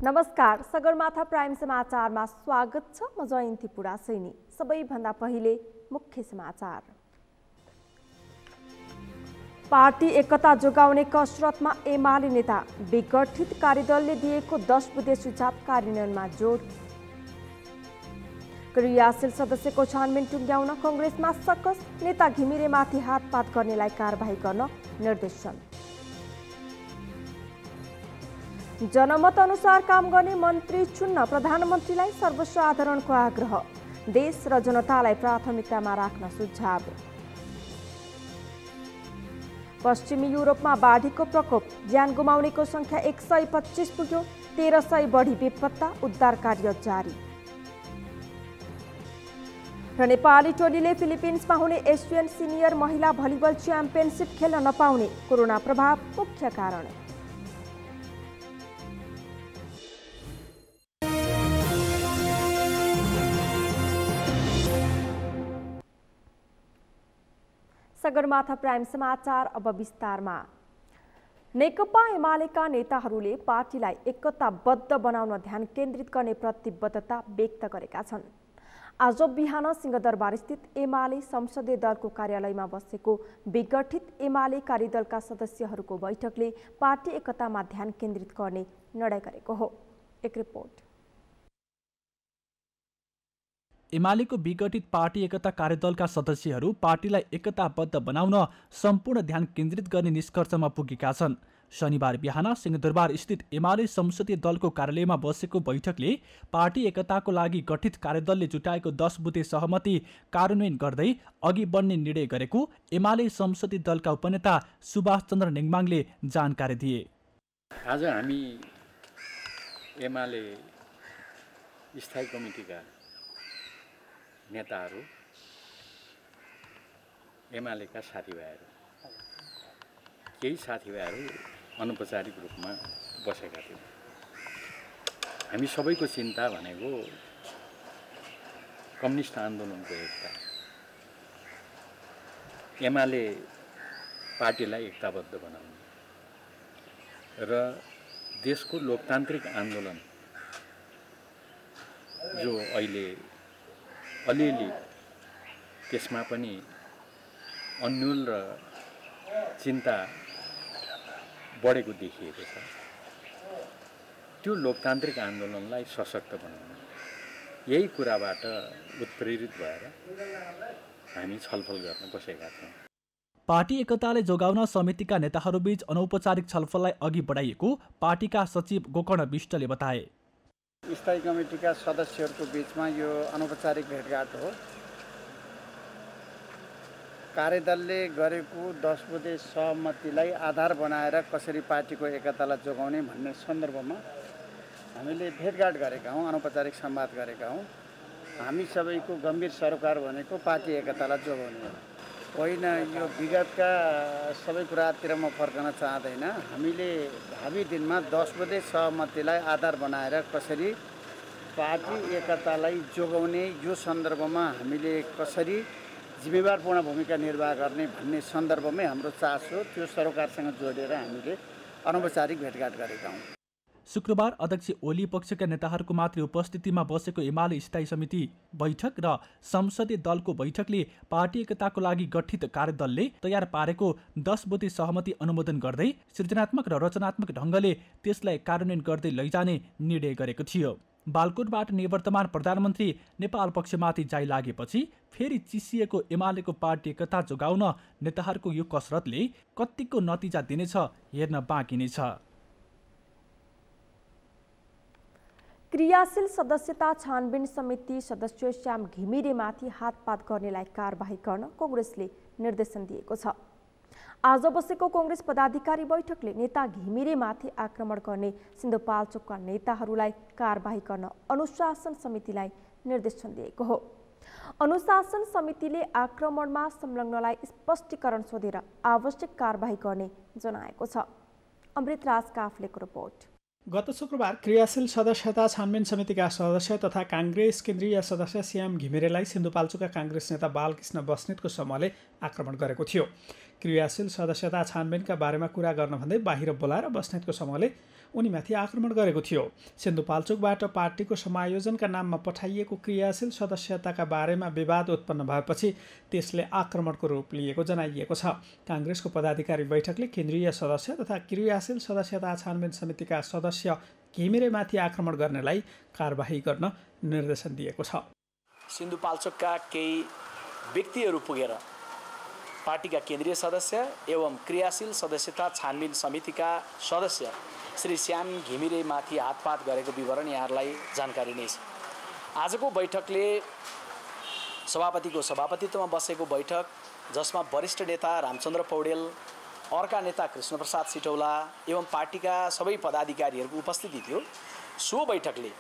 नमस्कार, सगरमाथा प्राइम समाचारमा स्वागत छ। म जयन्ती पुडासैनी। सबैभन्दा पहिले मुख्य समाचार। पार्टी एकता जोगाउने कसरतमा एमाले नेता, विगठित कार्यदलले दिएको 10 बुँदे सुझाव कार्यान्वयनमा जोड। क्रियाशील सदस्यको छानबिन टुङ्ग्याउन कङ्ग्रेसमा सकस, नेता घिमिरेमाथि हातपात गर्नेलाई कारबाही गर्न निर्देशन। जनमत अनुसार काम गर्ने मन्त्री चुन्न प्रधानमन्त्रीलाई सर्वसाधारणको आग्रह, देश र जनतालाई प्राथमिकतामा राख्न सुझाव। पश्चिमी युरोपमा बाढीको प्रकोप, ज्यान गुमाउनेको संख्या 125 पुग्यो, 1300 बढी बेपत्ता, उद्धार कार्य जारी। र नेपाली टोलीले फिलिपिन्समा हुने एसियन सिनियर महिला भलिबल च्याम्पियनसिप खेल्न नपाउने, कोरोना प्रभाव मुख्य कारण। सगरमाथा प्राइम समाचार अब विस्तारमा। नेकपा एमालेका नेताहरूले पार्टीलाई एकताबद्ध बनाउन ध्यान केन्द्रित गर्ने प्रतिबद्धता व्यक्त गरेका छन्। आज बिहान सिंहदरबार स्थित एमाले संसदीय दलको कार्यालयमा बसेको विगठित एमाले कार्यदलका सदस्यहरूको बैठकले पार्टी एकतामा ध्यान केन्द्रित गर्ने निर्णय गरेको हो। एक रिपोर्ट। एमालेको विगठित पार्टी एकता कार्यदलका सदस्यहरू पार्टीलाई एकताबद्ध बनाउन सम्पूर्ण ध्यान केन्द्रित गर्ने निष्कर्षमा पुगेका छन्। शनिबार बिहान सिंहदरबार स्थित एमाले संसदीय दलको कार्यालयमा बसेको बैठकले पार्टी एकताको लागि गठित कार्यदलले जुटाएको 10 बुँदे सहमति कार्यान्वयन गर्दै अघि बढ्ने निर्णय गरेको एमाले संसदीय दलका उपनेता सुभाष चन्द्र नेङमाङले जानकारी दिए। आज हामी एमाले स्थायी कमिटीका नेताहरू, एमालेका साथीभाइहरू, केही साथीभाइहरू अनौपचारिक रूपमा बसेका थियौँ। हामी सबैको चिन्ता भनेको कम्युनिस्ट आन्दोलनको एकता, एमाले पार्टीलाई एकताबद्ध बनाउने र देशको लोकतान्त्रिक आन्दोलन जो अहिले अलिअलि त्यसमा पनि अन्यल र चिन्ता बढेको देखिएको छ, त्यो लोकतान्त्रिक आन्दोलनलाई सशक्त बनाउनु, यही कुराबाट उत्प्रेरित भएर हामी छलफल गर्न बसेका थियौँ। पार्टी एकताले जोगाउन समितिका नेताहरूबीच अनौपचारिक छलफललाई अघि बढाइएको पार्टीका सचिव गोकर्ण विष्टले बताए। स्थायी कमिटीका सदस्यहरूको बीचमा यो अनौपचारिक भेटघाट हो। कार्यदलले गरेको 10 बुँदे सहमतिलाई आधार बनाएर कसरी पार्टीको एकतालाई जोगाउने भन्ने सन्दर्भमा हामीले भेटघाट गरेका हौँ, अनौपचारिक संवाद गरेका हौँ। हामी सबैको गम्भीर सरोकार भनेको पार्टी एकतालाई जोगाउने हो, होइन यो विगतका सबै कुरातिर म फर्कन चाहँदैन। हामीले भावी दिनमा 10 बुँदे सहमतिलाई आधार बनाएर कसरी पार्टी एकतालाई जोगाउने, यो सन्दर्भमा हामीले कसरी जिम्मेवारपूर्ण भूमिका निर्वाह गर्ने भन्ने सन्दर्भमै हाम्रो चासो, त्यो सरोकारसँग जोडेर हामीले अनौपचारिक भेटघाट गरेका हौँ। शुक्रबार अध्यक्ष ओली पक्षका नेताहरूको मात्रै उपस्थितिमा बसेको एमाले स्थायी समिति बैठक र संसदीय दलको बैठकले पार्टी एकताको लागि गठित कार्यदलले तयार पारेको 10 बुँदे सहमति अनुमोदन गर्दै सृजनात्मक र रचनात्मक ढङ्गले त्यसलाई कार्यान्वयन गर्दै लैजाने निर्णय गरेको थियो। बालकोटबाट निवर्तमान प्रधानमन्त्री नेपाल पक्षमाथि जाइ लागेपछि फेरि चिसिएको एमालेको पार्टी एकता जोगाउन नेताहरूको यो कसरतले कतिको नतिजा दिनेछ हेर्न बाँकी नै छ। क्रियाशील सदस्यता छानबिन समिति सदस्य श्याम घिमिरेमाथि हातपात गर्नेलाई कारबाही गर्न कङ्ग्रेसले निर्देशन दिएको छ। आज बसेको कङ्ग्रेस पदाधिकारी बैठकले नेता घिमिरेमाथि आक्रमण गर्ने सिन्धुपाल्चोकका नेताहरूलाई कारबाही गर्न अनुशासन समितिलाई निर्देशन दिएको हो। अनुशासन समितिले आक्रमणमा संलग्नलाई स्पष्टीकरण सोधेर आवश्यक कारबाही गर्ने जनाएको छ। अमृतराज काफ्लेको रिपोर्ट। गत शुक्रबार क्रियाशील सदस्यता छानबिन समितिका सदस्य तथा काङ्ग्रेस केन्द्रीय सदस्य श्याम घिमिरेलाई सिन्धुपाल्चोकका काङ्ग्रेस नेता बालकृष्ण बस्नेतको समूहले आक्रमण गरेको थियो। क्रियाशील सदस्यता छानबिनका बारेमा कुरा गर्न भन्दै बाहिर बोलाएर बस्नेतको समूहले उनीमाथि आक्रमण गरेको थियो। सिन्धुपाल्चोकबाट पार्टीको समायोजनका नाममा पठाइएको क्रियाशील सदस्यताका बारेमा विवाद उत्पन्न भएपछि त्यसले आक्रमणको रूप लिएको जनाइएको छ। काङ्ग्रेसको पदाधिकारी बैठकले केन्द्रीय सदस्य तथा क्रियाशील सदस्यता छानबिन समितिका सदस्य घिमिरेमाथि आक्रमण गर्नेलाई कारबाही गर्न निर्देशन दिएको छ। सिन्धुपाल्चोकका केही व्यक्तिहरू पुगेर पार्टीका केन्द्रीय सदस्य एवं क्रियाशील सदस्यता छानबिन समितिका सदस्य श्री श्याम घिमिरेमाथि हातपात गरेको विवरण यहाँहरूलाई जानकारी नै छ। आजको बैठकले सभापतिको सभापतित्वमा बसेको बैठक जसमा वरिष्ठ नेता रामचन्द्र पौडेल, अर्का नेता कृष्णप्रसाद सिटौला एवं पार्टीका सबै पदाधिकारीहरूको उपस्थिति थियो। सो बैठकले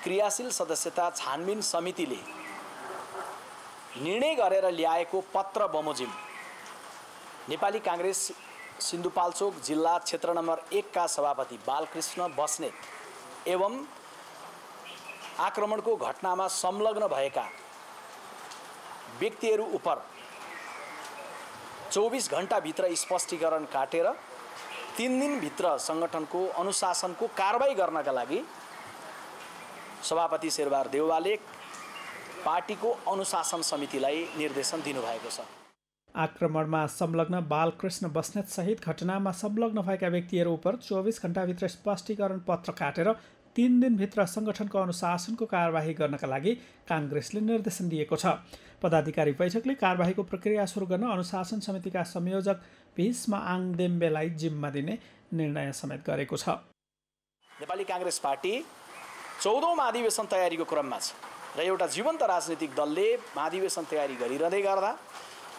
क्रियाशील सदस्यता छानबिन समितिले निर्णय गरेर ल्याएको पत्र बमोजिम नेपाली काङ्ग्रेस सिन्धुपाल्चोक जिल्ला क्षेत्र नम्बर 1 का सभापति बालकृष्ण बस्नेत एवं आक्रमणको घटनामा संलग्न भएका व्यक्तिहरू उप 24 घण्टाभित्र स्पष्टीकरण काटेर 3 दिनभित्र सङ्गठनको अनुशासनको कारबाही गर्नका लागि सभापति शेरबहादुर देउवाले पार्टीको अनुशासन समितिलाई निर्देशन दिनुभएको छ। आक्रमणमा संलग्न बालकृष्ण बस्नेत सहित घटनामा संलग्न भएका व्यक्तिहरू उप 24 घण्टाभित्र स्पष्टीकरण पत्र काटेर 3 दिनभित्र सङ्गठनको अनुशासनको कारबाही गर्नका लागि काङ्ग्रेसले निर्देशन दिएको छ। पदाधिकारी बैठकले कारबाहीको प्रक्रिया सुरु गर्न अनुशासन समितिका संयोजक भीष्म आङदेम्बेलाई जिम्मा दिने निर्णय समेत गरेको छ। नेपाली काङ्ग्रेस पार्टी 14औं महाधिवेशन तयारीको क्रममा छ र एउटा जीवन्त राजनीतिक दलले महाधिवेशन तयारी गरिरहँदै गर्दा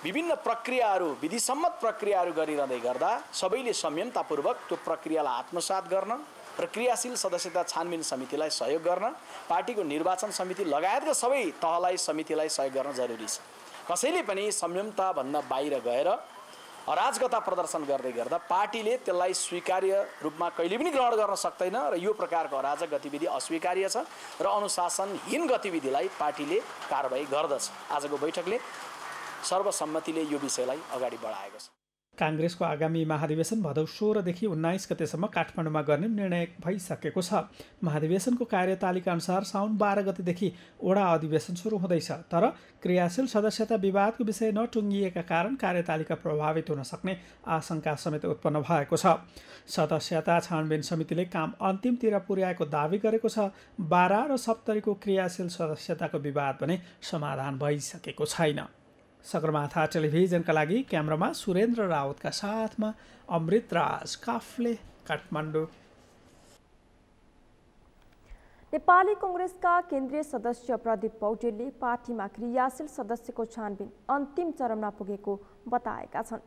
विभिन्न प्रक्रियाहरू विधिसम्मत प्रक्रियाहरू गरिरहँदै गर्दा सबैले संयमतापूर्वक त्यो प्रक्रियालाई आत्मसात गर्न र क्रियाशील सदस्यता छानबिन समितिलाई सहयोग गर्न पार्टीको निर्वाचन समिति लगायतका सबै तहलाई समितिलाई सहयोग गर्न जरुरी छ। कसैले पनि संयमताभन्दा बाहिर गएर अराजकता प्रदर्शन गर्दै गर्दा पार्टीले त्यसलाई स्वीकार्य रूपमा कहिले पनि ग्रहण गर्न सक्दैन र यो प्रकारको अराजक गतिविधि अस्वीकार्य छ र अनुशासनहीन गतिविधिलाई पार्टीले कारबाही गर्दछ। आजको बैठकले सर्वसम्मतिले यो विषयलाई अगाडि बढाएको छ। काङ्ग्रेसको आगामी महाधिवेशन भदौ 16 देखि 19 गतेसम्म काठमाडौँमा गर्ने निर्णय भइसकेको छ। महाधिवेशनको कार्यतालिका अनुसार साउन 12 गतेदेखि वडा अधिवेशन सुरु हुँदैछ। तर क्रियाशील सदस्यता विवादको विषय नटुङ्गिएका कारण कार्यतालिका प्रभावित हुन सक्ने आशंका समेत उत्पन्न भएको छ। सदस्यता छानबिन समितिले काम अन्तिमतिर पुर्याएको दावी गरेको छ। 12 र 70को क्रियाशील सदस्यताको विवाद भने समाधान भइसकेको छैन। सगरमाथा टेलिभिजनका लागि क्यामेरामा सुरेन्द्र राउतका साथमा अमृतराज काफले, काठमाडौँ। नेपाली कांग्रेसका केन्द्रीय सदस्य प्रदीप पौडेलले पार्टीमा क्रियाशील सदस्यको छानबिन अन्तिम चरणमा पुगेको बताएका छन्।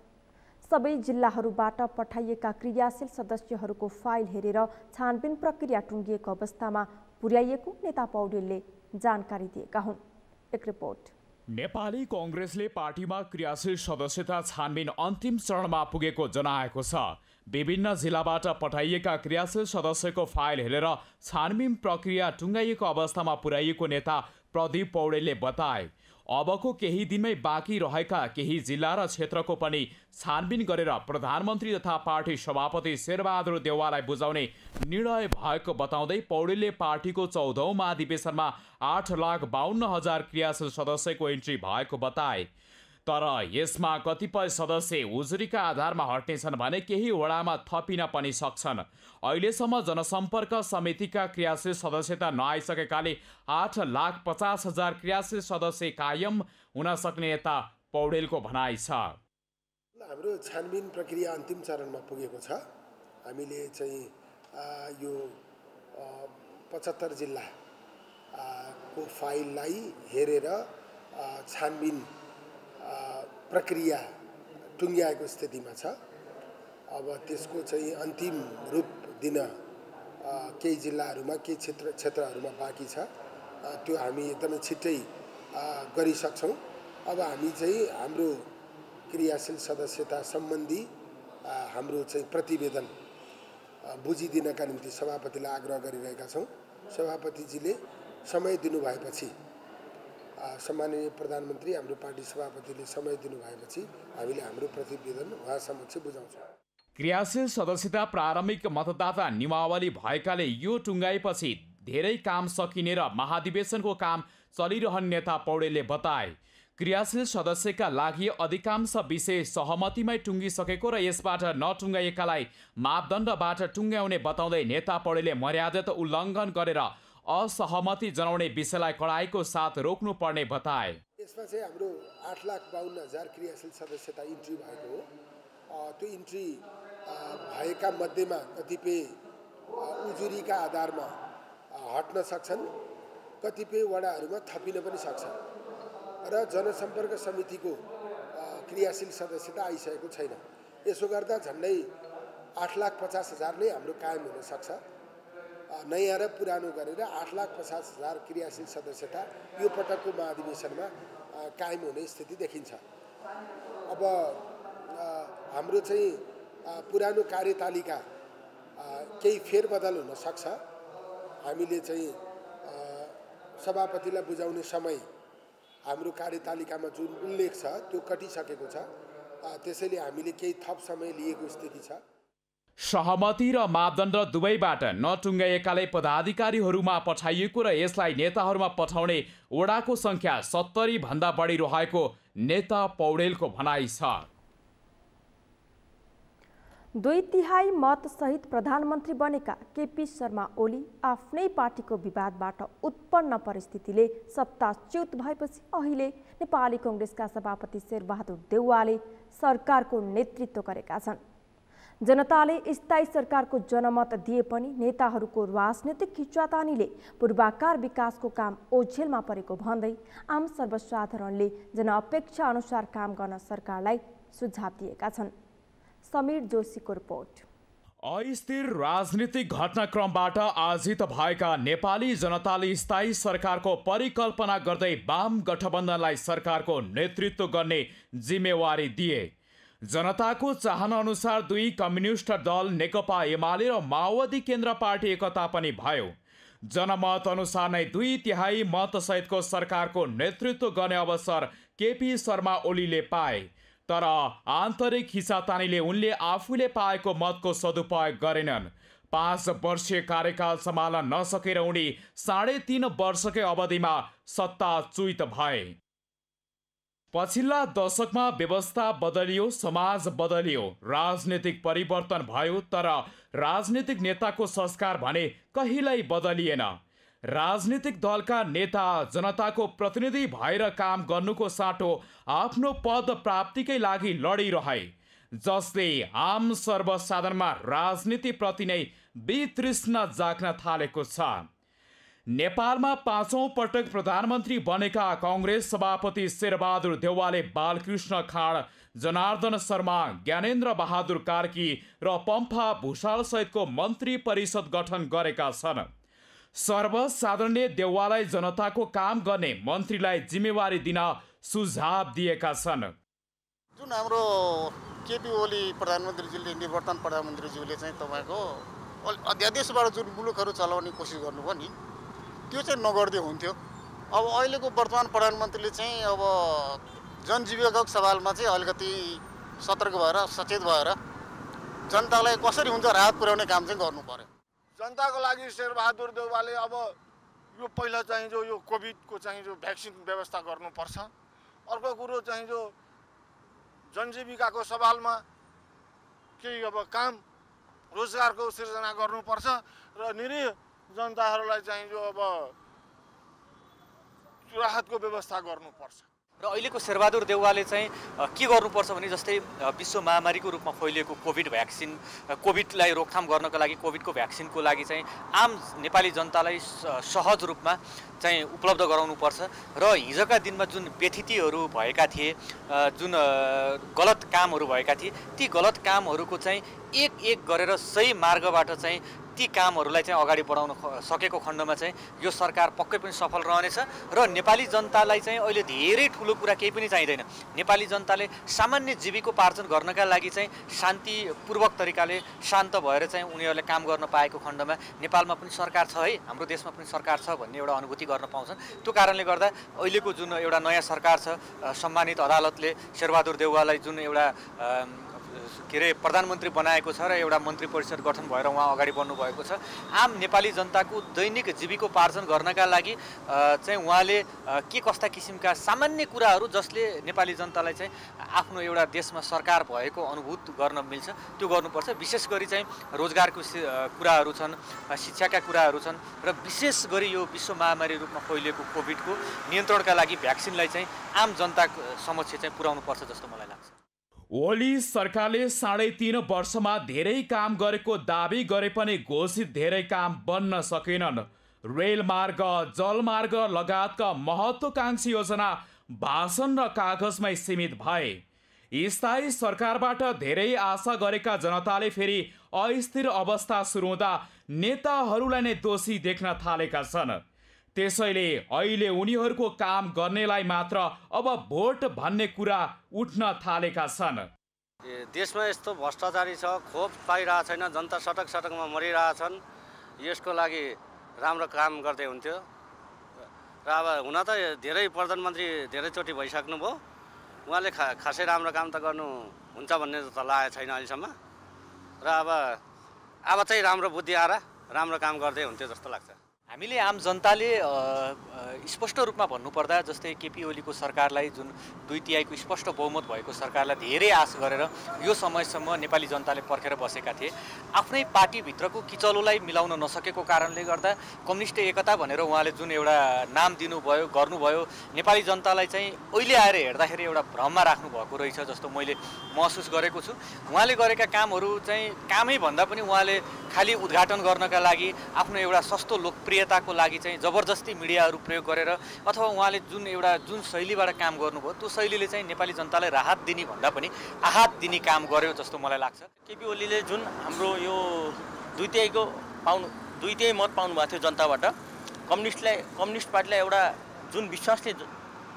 सबै जिल्लाहरूबाट पठाइएका क्रियाशील सदस्यहरूको फाइल हेरेर छानबिन प्रक्रिया टुङ्गिएको अवस्थामा पुर्याइएको नेता पौडेलले जानकारी दिएका हुन्। एक रिपोर्ट। नेपाली कांग्रेसले पार्टीमा क्रियाशील सदस्यता छानबिन अन्तिम चरणमा पुगेको जनाएको छ। विभिन्न जिल्लाबाट पठाइएका क्रियाशील सदस्यको फाइल हेरेर छानबिन प्रक्रिया टुङ्गाइएको अवस्थामा पुर्याइएको नेता प्रदीप पौडेलले बताए। अबको केही दिनमै बाँकी रहेका केही जिल्ला र क्षेत्रको पनि छानबिन गरेर प्रधानमन्त्री तथा पार्टी सभापति शेरबहादुर देउवालाई बुझाउने निर्णय भएको बताउँदै पौडेलले पार्टीको 14औं महाधिवेशनमा 8,52,000 क्रियाशील सदस्यको एन्ट्री भएको बताए। तर यसमा कतिपय सदस्य उजुरीका आधारमा हट्नेछन् भने केही वडामा थपिन पनि सक्छन्। अहिलेसम्म जनसम्पर्क समितिका क्रियाशील सदस्यता नआइसकेकाले 8,50,000 क्रियाशील सदस्य कायम हुन सक्ने नेता पौडेलको भनाइ छ। हाम्रो छानबिन प्रक्रिया अन्तिम चरणमा पुगेको छ। हामीले चाहिँ यो 75 जिल्ला को फाइललाई हेरेर छानबिन प्रक्रिया टुङ्ग्याएको स्थितिमा छ। अब त्यसको चाहिँ अन्तिम रूप दिन केही जिल्लाहरूमा केही क्षेत्रहरूमा बाँकी छ। त्यो हामी एकदमै छिट्टै गरिसक्छौँ। अब हामी चाहिँ हाम्रो क्रियाशील सदस्यता सम्बन्धी हाम्रो चाहिँ प्रतिवेदन बुझिदिनका निम्ति सभापतिलाई आग्रह गरिरहेका छौँ। सभापतिजीले समय दिनुभएपछि, सम्माननीय प्रधानमन्त्री हाम्रो पार्टी सभापतिले समय दिनुभएपछि हामीले हाम्रो प्रतिवेदन उहाँ समक्ष बुझाउँछौँ। क्रियाशील सदस्यता प्रारम्भिक मतदाता नियमावली भएकाले यो टुङ्गाएपछि धेरै काम सकिने र महाधिवेशनको काम चलिरहने नेता पौडेलले बताए। क्रियाशील सदस्यका लागि अधिकांश विषय सहमतिमै टुङ्गिसकेको र यसबाट नटुङ्गाएकालाई मापदण्डबाट टुङ्ग्याउने बताउँदै नेता पौडेलले मर्यादा उल्लङ्घन गरेर असहमति जनाउने विषयलाई कडाइको साथ रोक्नुपर्ने बताए। यसमा चाहिँ हाम्रो 8,52,000 क्रियाशील सदस्यता इन्ट्री भएको हो। त्यो इन्ट्री भएका मध्येमा कतिपय उजुरीका आधारमा हट्न सक्छन्, कतिपय वडाहरूमा थपिन पनि सक्छ र जनसम्पर्क समितिको क्रियाशील सदस्यता आइसकेको छैन। यसो गर्दा झन्डै 8,50,000 नै हाम्रो कायम हुन सक्छ। नयाँ र पुरानो गरेर 8,50,000 क्रियाशील सदस्यता यो पटकको महाधिवेशनमा कायम हुने स्थिति देखिन्छ। अब हाम्रो चाहिँ पुरानो कार्यतालिका केही फेरबदल हुन सक्छ। हामीले चाहिँ सभापतिलाई बुझाउने समय हाम्रो कार्यतालिकामा जुन उल्लेख छ त्यो कटिसकेको छ, त्यसैले हामीले केही थप समय लिएको स्थिति छ। सहमति र मापदण्ड दुवैबाट नटुङ्गाएकाले पदाधिकारीहरूमा पठाइएको र यसलाई नेताहरूमा पठाउने वडाको संख्या 70 भन्दा बढी रहेको नेता पौडेलको भनाइ छ। 2/3 मतसहित प्रधानमन्त्री बनेका केपी शर्मा ओली आफ्नै पार्टीको विवादबाट उत्पन्न परिस्थितिले सत्ताच्युत भएपछि अहिले नेपाली कांग्रेसका सभापति शेरबहादुर देउवाले सरकारको नेतृत्व गरेका छन्। जनताले स्थायी सरकारको जनमत दिए पनि नेताहरूको राजनीतिक खिच्वातानीले पूर्वाकार विकासको काम ओझेलमा परेको भन्दै आम सर्वसाधारणले जनअपेक्षा अनुसार काम गर्न सरकारलाई सुझाव दिएका छन्। समीर जोशीको रिपोर्ट। अस्थिर राजनीतिक घटनाक्रमबाट आजित भएका नेपाली जनताले स्थायी सरकारको परिकल्पना गर्दै वाम गठबन्धनलाई सरकारको नेतृत्व गर्ने जिम्मेवारी दिए। जनताको चाहना अनुसार दुई कम्युनिस्ट दल नेकपा एमाले र माओवादी केन्द्र पार्टी एकता पनि भयो। जनमत अनुसार नै 2/3 मतसहितको सरकारको नेतृत्व गर्ने अवसर केपी शर्मा ओलीले पाए, तर आन्तरिक खिचातानीले उनले आफूले पाएको मतको सदुपयोग गरेनन्। 5 वर्षीय कार्यकाल सम्हाल्न नसकेर उनी 3.5 वर्षकै अवधिमा सत्ताच्युत भए। पछिल्ला दशकमा व्यवस्था बदलियो, समाज बदलियो, राजनीतिक परिवर्तन भयो, तर राजनीतिक नेताको संस्कार भने कहिल्यै बदलिएन। राजनीतिक दलका नेता जनताको प्रतिनिधि भएर काम गर्नुको साटो आफ्नो पद प्राप्तिकै लागि लडिरहे, जसले आम सर्वसाधारणमा राजनीतिप्रति नै वितृष्णा जाग्न थालेको छ। नेपालमा 5औं पटक प्रधानमन्त्री बनेका कांग्रेस सभापति शेरबहादुर देउवाले बालकृष्ण खाँड, जनार्दन शर्मा, ज्ञानेन्द्र बहादुर कार्की र पम्फा भूषाल सहितको मन्त्री परिषद गठन गरेका छन्। सर्वसाधारणले देउवालाई जनताको काम गर्ने मन्त्रीलाई जिम्मेवारी दिन सुझाव दिएका छन्। जुन हाम्रो केपी ओली प्रधानमन्त्रीज्यूले, निवर्तमान प्रधानमन्त्रीज्यूले चाहिँ तपाईँको अध्यादेशबाट जुन मुलुकहरू चलाउने कोसिस गर्नुभयो नि, त्यो चाहिँ नगर्दै हुन्थ्यो। अब अहिलेको वर्तमान प्रधानमन्त्रीले चाहिँ अब जनजीविकाको सवालमा चाहिँ अलिकति सतर्क भएर सचेत भएर जनतालाई कसरी हुन्छ राहत पुर्याउने काम चाहिँ गर्नु पर्यो। जनताको लागि शेरबहादुर देउवाले अब यो पहिला चाहिँ जो यो कोभिडको चाहिँ जो भ्याक्सिन व्यवस्था गर्नुपर्छ। अर्को कुरो चाहिँ जो जनजीविकाको सवालमा केही अब काम रोजगारको सिर्जना गर्नुपर्छ र निरीह जनताहरूलाई चाहिँ जो अब राहतको व्यवस्था गर्नुपर्छ। र अहिलेको शेरबहादुर देउवाले चाहिँ के गर्नुपर्छ भने जस्तै विश्व महामारीको रूपमा फैलिएको कोभिडलाई रोकथाम गर्नको लागि कोभिडको भ्याक्सिनको लागि चाहिँ आम नेपाली जनतालाई सहज रूपमा चाहिँ उपलब्ध गराउनुपर्छ र हिजोका दिनमा जुन व्यथितिहरू भएका थिए, जुन गलत कामहरू भएका थिए, ती गलत कामहरूको चाहिँ एक गरेर सही मार्गबाट चाहिँ ती कामहरूलाई चाहिँ अगाडि बढाउन सकेको खण्डमा चाहिँ यो सरकार पक्कै पनि सफल रहनेछ र नेपाली जनतालाई चाहिँ अहिले धेरै ठुलो कुरा केही पनि चाहिँदैन। नेपाली जनताले सामान्य जीविकोपार्जन गर्नका लागि चाहिँ शान्तिपूर्वक तरिकाले शान्त भएर चाहिँ उनीहरूले काम गर्न पाएको खण्डमा नेपालमा पनि सरकार छ है, हाम्रो देशमा पनि सरकार छ भन्ने एउटा अनुभूति गर्न पाउँछन्। त्यो कारणले गर्दा अहिलेको जुन एउटा नयाँ सरकार छ, सम्मानित अदालतले शेरबहादुर देउवालाई जुन एउटा के अरे प्रधानमन्त्री बनाएको छ र एउटा मन्त्री परिषद गठन भएर उहाँ अगाडि बढ्नु भएको छ। आम नेपाली जनताको दैनिक जीविकोपार्जन गर्नका लागि चाहिँ उहाँले के कस्ता किसिमका सामान्य कुराहरू जसले नेपाली जनतालाई चाहिँ आफ्नो एउटा देशमा सरकार भएको अनुभूत गर्न मिल्छ त्यो गर्नुपर्छ। विशेष गरी चाहिँ रोजगारको कुराहरू छन्, शिक्षाका कुराहरू छन् र विशेष गरी यो विश्व महामारी रूपमा फैलिएको कोभिडको नियन्त्रणका लागि भ्याक्सिनलाई चाहिँ आम जनता समक्ष चाहिँ पुर्याउनुपर्छ जस्तो मलाई लाग्छ। ओली सरकारले 3.5 वर्षमा धेरै काम गरेको दाबी गरे पनि घोषित धेरै काम बन्न सकेनन्। रेलमार्ग, जलमार्ग लगायतका महत्त्वकांक्षी योजना भाषण र कागजमै सीमित भए। स्थायी सरकारबाट धेरै आशा गरेका जनताले फेरि अस्थिर अवस्था सुरु हुँदा नेताहरूलाई नै दोषी देख्न थालेका छन्। त्यसैले अहिले उनीहरूको काम गर्नेलाई मात्र अब भोट भन्ने कुरा उठ्न थालेका छन्। देशमा यस्तो भ्रष्टाचारी छ, खोप पाइरहेको छैन, जनता सडक सडकमा मरिरहेछन्। यसको लागि राम्रो काम गर्दै हुन्थ्यो र अब हुन त धेरै प्रधानमन्त्री धेरैचोटि भइसक्नुभयो, उहाँले खासै राम्रो काम त गर्नु हुन्छ भन्ने त लागेको छैन अहिलेसम्म र अब चाहिँ राम्रो बुद्धि आएर राम्रो काम गर्दै हुन्थ्यो जस्तो लाग्छ। हामीले आम जनताले स्पष्ट रूपमा भन्नुपर्दा जस्तै केपी ओलीको सरकारलाई जुन 2/3 स्पष्ट बहुमत भएको सरकारलाई धेरै आश गरेर यो समयसम्म नेपाली जनताले पर्खेर बसेका थिए। आफ्नै पार्टीभित्रको किचलोलाई मिलाउन नसकेको कारणले गर्दा कम्युनिस्ट एकता भनेर उहाँले जुन एउटा नाम दिनुभयो गर्नुभयो, नेपाली जनतालाई चाहिँ अहिले आएर हेर्दाखेरि एउटा भ्रममा राख्नु भएको रहेछ जस्तो मैले महसुस गरेको छु। उहाँले गरेका कामहरू चाहिँ कामै भन्दा पनि उहाँले खालि उद्घाटन गर्नका लागि आफ्नो एउटा सस्तो लोकप्रियताको लागि चाहिँ जबरजस्ती मिडियाहरू प्रयोग गरेर अथवा उहाँले जुन शैलीबाट काम गर्नुभयो त्यो शैलीले चाहिँ नेपाली जनतालाई राहत दिने भन्दा पनि आहत दिने काम गर्यो जस्तो मलाई लाग्छ। केपी ओलीले जुन हाम्रो यो 2/3 मत पाउनु भएको थियो जनताबाट, कम्युनिस्ट पार्टीलाई एउटा जुन विश्वासले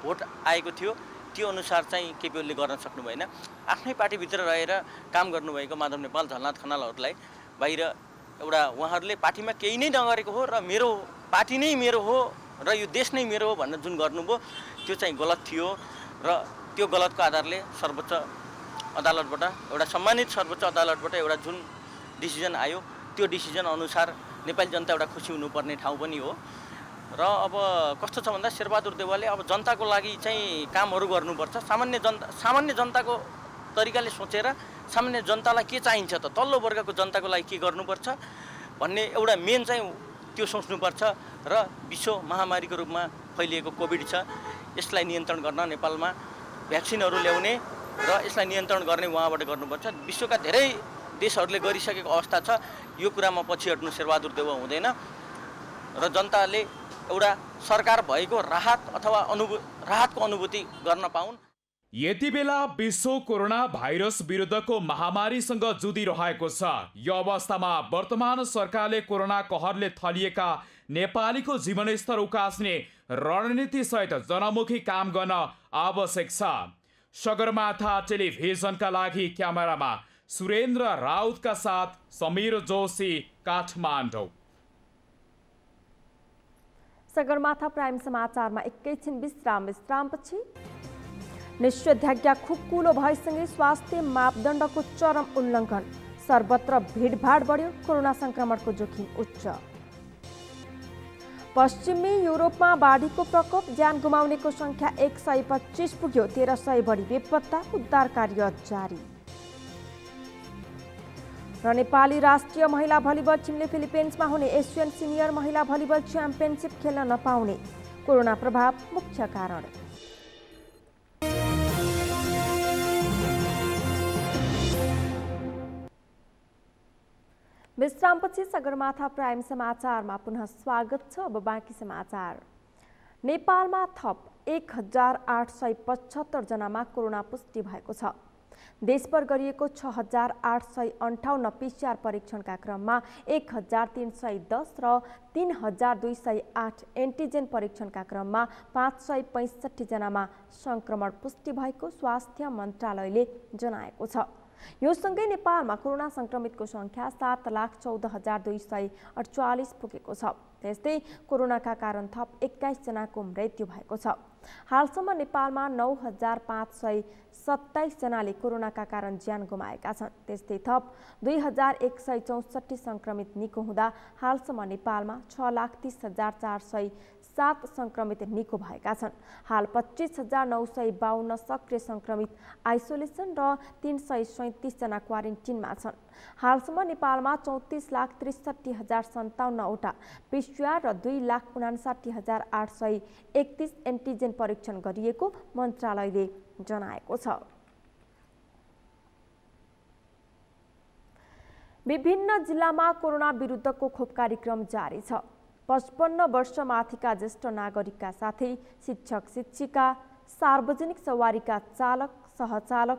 भोट आएको थियो त्यो अनुसार चाहिँ केपी ओलीले गर्न सक्नु भएन। आफ्नै पार्टीभित्र रहेर काम गर्नुभएको माधव नेपाल, झलनाथ खनालहरूलाई बाहिर एउटा उहाँहरूले पार्टीमा केही नै नगरेको हो र मेरो पार्टी नै मेरो हो र यो देश नै मेरो हो भनेर जुन गर्नुभयो त्यो चाहिँ गलत थियो र त्यो गलतको आधारले सर्वोच्च अदालतबाट एउटा सम्मानित सर्वोच्च अदालतबाट एउटा जुन डिसिजन आयो त्यो डिसिजन अनुसार नेपाली जनता एउटा खुसी हुनुपर्ने ठाउँ पनि हो। र अब कस्तो छ भन्दा शेरबहादुर देउवाले अब जनताको लागि चाहिँ कामहरू गर्नुपर्छ। सामान्य जनताको तरिकाले सोचेर सामान्य जनतालाई के चाहिन्छ त, तल्लो वर्गको जनताको लागि के गर्नुपर्छ भन्ने एउटा मेन चाहिँ त्यो सोच्नुपर्छ। र विश्व महामारीको रूपमा फैलिएको कोभिड छ, यसलाई नियन्त्रण गर्न नेपालमा भ्याक्सिनहरू ल्याउने र यसलाई नियन्त्रण गर्ने उहाँबाट गर्नुपर्छ। विश्वका धेरै देशहरूले गरिसकेको अवस्था छ, यो कुरामा पछि हट्नु शेरबहादुर देउवा हुँदैन र जनताले एउटा सरकार भएको राहत अथवा राहतको अनुभूति गर्न पाउन्। यति बेला विश्व कोरोना भाइरस विरुद्धको महामारीसँग जुधिरहेको छ। यो अवस्थामा वर्तमान सरकारले कोरोना कहरले थलिएका नेपालीको जीवनस्तर उकास्ने रणनीतिसहित जनमुखी काम गर्न आवश्यक छ। सगरमाथा टेलिभिजनका लागि क्यामेरामा सुरेन्द्र राउतका साथ समीर जोशी, काठमाडौँ। सगरमाथा प्राइम समाचारमा एकैछिन विश्रामपछि निषेधाज्ञा खुकुलो भएसँगै स्वास्थ्य मापदण्डको चरम उल्लङ्घन, सर्वत्र भिडभाड बढ्यो, कोरोना संक्रमणको जोखिम उच्च। पश्चिमी युरोपमा बाढीको प्रकोप, ज्यान गुमाउनेको संख्या 125 पुग्यो, 1300 बढी बेपत्ता, उद्धार कार्य जारी। र नेपाली राष्ट्रिय महिला भलिबल टिमले फिलिपिन्समा हुने एसियन सिनियर महिला भलिबल च्याम्पियनसिप खेल्न नपाउने, कोरोना प्रभाव मुख्य कारण। विश्रामपछि सगरमाथा प्राइम समाचारमा पुनः स्वागत छ। अब बाँकी समाचार। नेपालमा थप 1875 जनामा कोरोना पुष्टि भएको छ। देशभर गरिएको 6858 PCR परीक्षणका क्रममा 1310 र 3208 एन्टिजेन परीक्षणका क्रममा 565 जनामा संक्रमण पुष्टि भएको स्वास्थ्य मन्त्रालयले जनाएको छ। यो सँगै नेपालमा कोरोना संक्रमितको संख्या 7,14,248 पुगेको छ। त्यस्तै कोरोनाका कारण थप 21 जनाको मृत्यु भएको छ। हालसम्म नेपालमा 9527 जनाले कोरोनाका कारण ज्यान गुमाएका छन्। त्यस्तै थप 2164 संक्रमित निको हुँदा हालसम्म नेपालमा 6,30,407 संक्रमित निको भएका छन्। हाल 25,952 सक्रिय संक्रमित आइसोलेसन र 337 जना क्वारेन्टिनमा छन्। हालसम्म नेपालमा 34,63,057 वटा PCR र 2,59,831 एन्टिजेन परीक्षण गरिएको मन्त्रालयले जनाएको छ। विभिन्न जिल्लामा कोरोना विरुद्धको खोप कार्यक्रम जारी छ। 55 वर्ष माथिका ज्येष्ठ नागरिकका साथै शिक्षक, शिक्षिका, सार्वजनिक सवारीका चालक, सहचालक,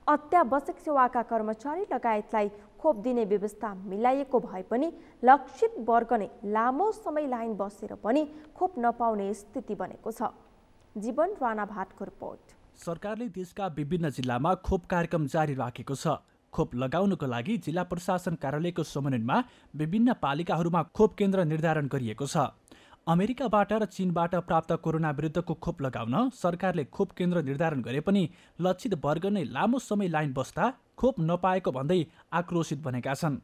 अत्यावश्यक सेवाका कर्मचारी लगायतलाई खोप दिने व्यवस्था मिलाइएको भए पनि लक्षित वर्ग नै लामो समय लाइन बसेर पनि खोप नपाउने स्थिति बनेको छ। जीवन राणा भाटको रिपोर्ट। सरकारले देशका विभिन्न जिल्लामा खोप कार्यक्रम जारी राखेको छ। खोप लगाउनको लागि जिल्ला प्रशासन कार्यालयको समन्वयमा विभिन्न पालिकाहरूमा खोप केन्द्र निर्धारण गरिएको छ। अमेरिकाबाट र चीनबाट प्राप्त कोरोना विरुद्धको खोप लगाउन सरकारले खोप केन्द्र निर्धारण गरे पनि लक्षित वर्ग नै लामो समय लाइन बस्दा खोप नपाएको भन्दै आक्रोशित बनेका छन्।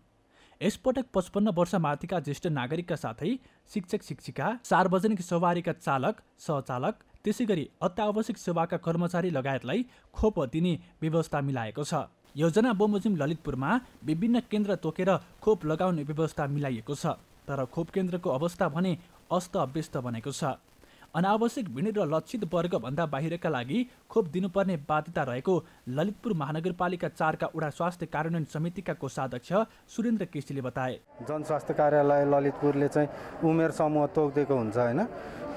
यसपटक 55 वर्ष माथिका ज्येष्ठ नागरिकका साथै शिक्षक, शिक्षिका, सार्वजनिक सवारीका चालक, सहचालक, त्यसैगरी अत्यावश्यक सेवाका कर्मचारी लगायतलाई खोप दिने व्यवस्था मिलाएको छ। योजना बमोजिम ललितपुरमा विभिन्न केन्द्र तोकेर खोप लगाउने व्यवस्था मिलाइएको छ। तर खोप केन्द्रको अवस्था भने अस्त-व्यस्त बनेको छ। अनावश्यक भिड र लक्षित वर्गभन्दा बाहिरका लागि खोप दिनुपर्ने बाध्यता रहेको ललितपुर महानगरपालिका 4 का वडा स्वास्थ्य कार्यान्वयन समितिका कोषाध्यक्ष सुरेन्द्र केसीले बताए। जनस्वास्थ्य कार्यालय ललितपुरले चाहिँ उमेर समूह तोकिदिएको हुन्छ हैन,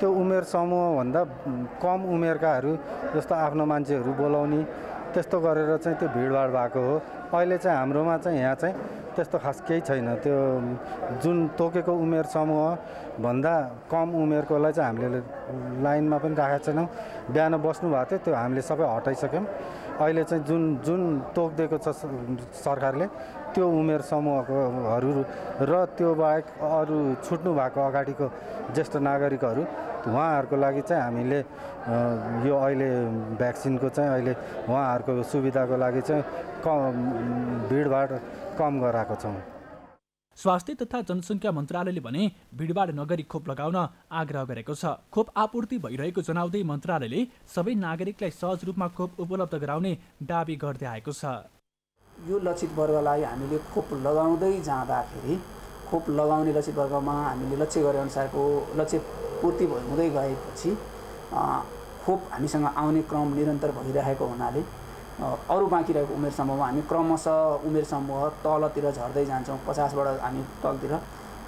त्यो उमेर समूहभन्दा कम उमेरकाहरू जस्तो आफ्नो मान्छेहरू बोलाउने त्यस्तो गरेर चाहिँ त्यो भिडभाड भएको हो। अहिले चाहिँ हाम्रोमा चाहिँ यहाँ चाहिँ त्यस्तो खास केही छैन। त्यो जुन तोकेको उमेर समूह भन्दा कम उमेरकोलाई चाहिँ हामीले लाइनमा पनि राखेका छैनौँ। बिहान बस्नु भएको थियो त्यो हामीले सबै हटाइसक्यौँ। अहिले चाहिँ जुन तोकिदिएको छ सरकारले त्यो उमेर समूहकोहरू र त्यो बाहेक अरू छुट्नु भएको अगाडिको ज्येष्ठ नागरिकहरू उहाँहरूको लागि चाहिँ हामीले यो अहिले भ्याक्सिनको चाहिँ अहिले उहाँहरूको सुविधाको लागि चाहिँ भिडभाड कम गराएको छौँ। स्वास्थ्य तथा जनसङ्ख्या मन्त्रालयले भने भिडभाड नगरी खोप लगाउन आग्रह गरेको छ। खोप आपूर्ति भइरहेको जनाउँदै मन्त्रालयले सबै नागरिकलाई सहज रूपमा खोप उपलब्ध गराउने दाबी गर्दै आएको छ। यो लक्षित वर्गलाई हामीले खोप लगाउँदै जाँदाखेरि खोप लगाउने लक्षित वर्गमा हामीले लक्ष्य गरे अनुसारको लक्ष्य पूर्ति हुँदै गएपछि खोप हामीसँग आउने क्रम निरन्तर भइरहेको हुनाले अरू बाँकी रहेको उमेर समूहमा हामी क्रमशः उमेर समूह तलतिर झर्दै जान्छौँ। 50बाट हामी तलतिर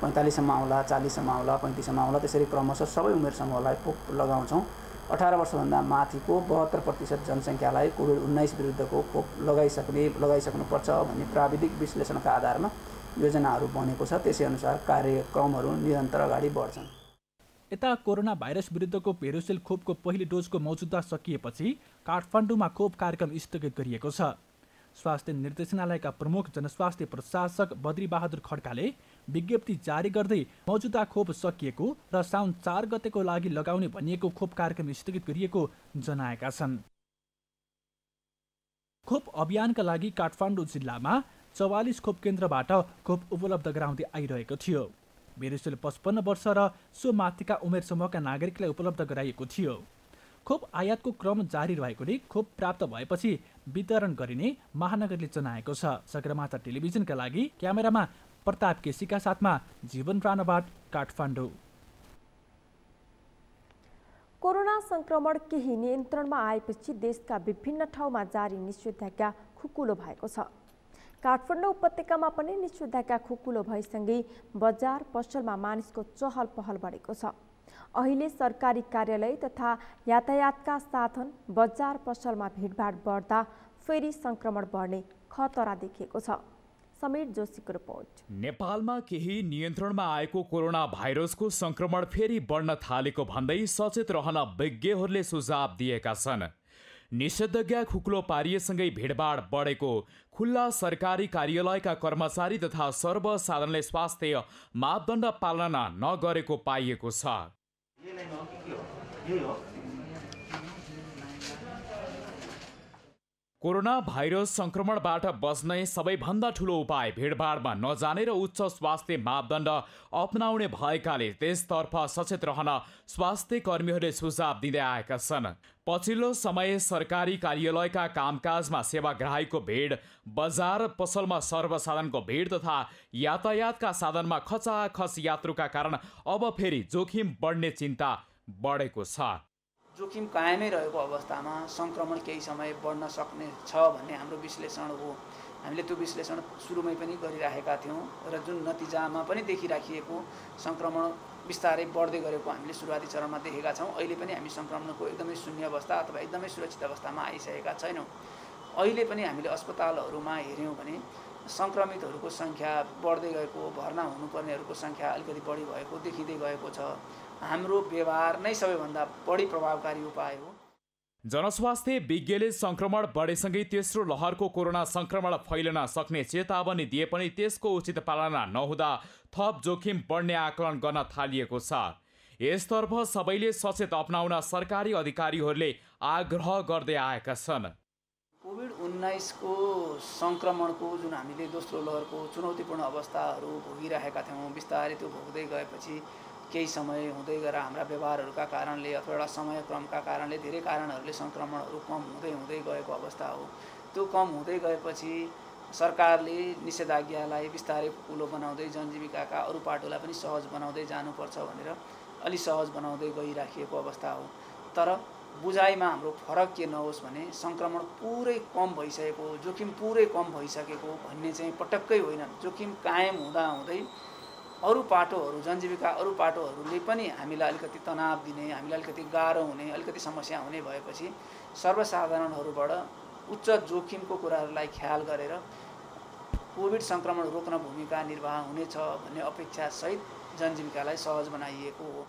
45 सम्म आउला, 40 सम्म आउला, 35 सम्म आउला, त्यसरी क्रमशः सबै उमेर समूहलाई खोप लगाउँछौँ। 18 वर्षभन्दा माथिको 72% जनसङ्ख्यालाई कोभिड-19 विरुद्धको खोप लगाइसक्नुपर्छ भन्ने प्राविधिक विश्लेषणका आधारमा योजनाहरू बनेको छ। त्यसै अनुसार कार्यक्रमहरू निरन्तर अगाडि बढ्छन्। यता कोरोना भाइरस विरुद्धको पेरोसेल खोपको पहिलो डोजको मौजुदा सकिएपछि काठमाडौँमा खोप कार्यक्रम स्थगित गरिएको छ। स्वास्थ्य निर्देशनालयका प्रमुख जनस्वास्थ्य प्रशासक बद्रीबहादुर खड्काले विज्ञप्ति जारी गर्दै मौजुदा खोप सकिएको र साउन 4 गतेको लागि लगाउने भनिएको खोप कार्यक्रम स्थगित गरिएको जनाएका छन्। खोप अभियानका लागि काठमाडौँ जिल्लामा 44 खोप केन्द्रबाट खोप उपलब्ध गराउँदै आइरहेको थियो। पेरोसेल 55 वर्ष र सो माथिका उमेर समूहका नागरिकलाई उपलब्ध गराइएको थियो। खोप आयातको क्रम जारी रहेकोले खोप प्राप्त भएपछि वितरण गरिने महानगरले जनाएको छ। सगरमाथा टेलिभिजनका लागि क्यामेरामा प्रताप केसीका साथमा जीवन राणाबाट काठमाडौँ। कोरोना संक्रमण केही नियन्त्रणमा आएपछि देशका विभिन्न ठाउँमा जारी निषेधाज्ञा खुकुलो भएको छ। काठमाडौँ उपत्यकामा पनि निषेधाज्ञा खुकुलो भएसँगै बजार पसलमा मानिसको चहल पहल बढेको छ। अहिले सरकारी कार्यालय तथा यातायातका साधन, बजार पसलमा भिडभाड बढ्दा फेरि संक्रमण बढ्ने खतरा देखिएको छ। समीर जोशीको रिपोर्ट। नेपालमा केही नियन्त्रणमा आएको कोरोना भाइरसको संक्रमण फेरि बढ्न थालेको भन्दै सचेत रहन विज्ञहरूले सुझाव दिएका छन्। निषेधाज्ञा खुकुलो पारिएसँगै भिडभाड बढेको, खुल्ला सरकारी कार्यालयका कर्मचारी तथा सर्वसाधारणले स्वास्थ्य मापदण्ड पालना नगरेको पाइएको छ। कोरोना भाइरस संक्रमणबाट बच्ने सबैभन्दा ठूलो उपाय भिडभाडमा नजाने र उच्च स्वास्थ्य मापदण्ड अपनाउने भएकाले त्यसतर्फ सचेत रहन स्वास्थ्य कर्मीहरूले सुझाव दिँदै आएका छन्। पछिल्लो समय सरकारी कार्यालयका कामकाजमा सेवाग्राहीको भिड, बजार पसलमा सर्वसाधारणको भिड तथा यातायातका साधनमा खचाखच यात्रुका कारण अब फेरि जोखिम बढ्ने चिन्ता बढेको छ। जोखिम कायमै रहेको अवस्थामा सङ्क्रमण केही समय बढ्न सक्ने छ भन्ने हाम्रो विश्लेषण हो। हामीले त्यो विश्लेषण सुरुमै पनि गरिराखेका थियौँ र जुन नतिजामा पनि देखिराखिएको सङ्क्रमण बिस्तारै बढ्दै गरेको हामीले सुरुवाती चरणमा देखेका छौँ। अहिले पनि हामी सङ्क्रमणको एकदमै शून्य अवस्था अथवा एकदमै सुरक्षित अवस्थामा आइसकेका छैनौँ। अहिले पनि हामीले अस्पतालहरूमा हेऱ्यौँ भने सङ्क्रमितहरूको सङ्ख्या बढ्दै गएको, भर्ना हुनुपर्नेहरूको सङ्ख्या अलिकति बढी भएको देखिँदै गएको छ। हाम्रो व्यवहार नै सबैभन्दा बढी प्रभावकारी उपाय हो। जनस्वास्थ्य विज्ञले संक्रमण बढेसँगै तेस्रो लहरको कोरोना संक्रमण फैलन सक्ने चेतावनी दिए पनि त्यसको उचित पालना नहुँदा थप जोखिम बढ्ने आकलन गर्न थालिएको छ। यसतर्फ सबैले सचेत अपनाउन सरकारी अधिकारीहरूले आग्रह गर्दै आएका छन्। कोभिड-19 को सङ्क्रमणको जुन हामीले दोस्रो लहरको चुनौतीपूर्ण अवस्थाहरू भोगिरहेका थियौँ, बिस्तारै त्यो भोग्दै गएपछि केही समय हुँदै गएर हाम्रा व्यवहारहरूका कारणले अथवा एउटा समयक्रमका कारणले धेरै कारणहरूले सङ्क्रमणहरू कम हुँदै गएको अवस्था हो। त्यो कम हुँदै गएपछि सरकारले निषेधाज्ञालाई बिस्तारै कुलो बनाउँदै जनजीविकाका अरू पाटोलाई पनि सहज बनाउँदै जानुपर्छ भनेर अलि सहज बनाउँदै गइराखिएको अवस्था हो। तर बुझाइमा हाम्रो फरक के नहोस् भने सङ्क्रमण पुरै कम भइसकेको, जोखिम पुरै कम भइसकेको भन्ने चाहिँ पटक्कै होइन। जोखिम कायम हुँदाहुँदै अरू पाटोहरू, जनजीविका अरू पाटोहरूले पनि हामीलाई अलिकति तनाव दिने, हामीलाई अलिकति गाह्रो हुने, अलिकति समस्या हुने भएपछि सर्वसाधारणहरूबाट उच्च जोखिमको कुराहरूलाई ख्याल गरेर कोभिड सङ्क्रमण रोक्न भूमिका निर्वाह हुनेछ भन्ने अपेक्षासहित जनजीविकालाई सहज बनाइएको हो।